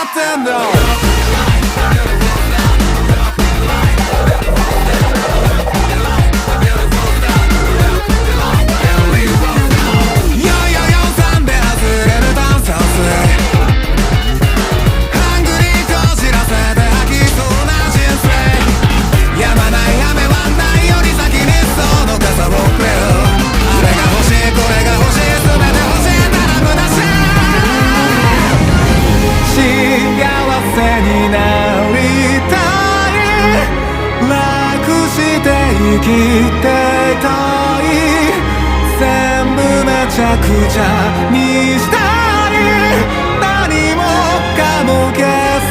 ってんだ。生きていたい全部めちゃくちゃにしたい何もかも消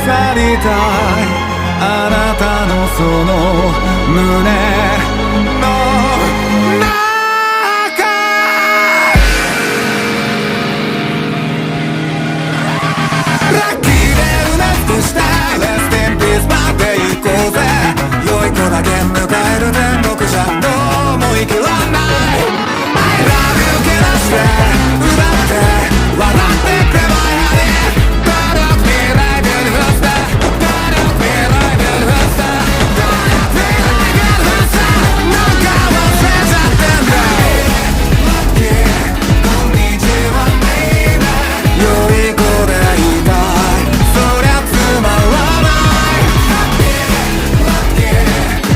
さりたいあなたのその胸の中ラッキーでうなずくしたレスティンピースまで行こうぜ良い子だけ迎える天国じゃどうも生きらんない I love you けなして奪って笑ってくればやはり Don't look me like a monster Don't look me like a monster Don't look me like a monster なんか忘れちゃってんだ Lucky こんにちは baby 良い子でいたいそりゃつまらない Lucky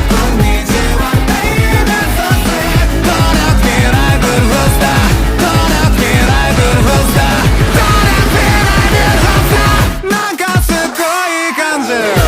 こんにちは baby そしてDon't look me like a monster Don't look me like a monster Don't look me like a monster なんかすっごいいい感じ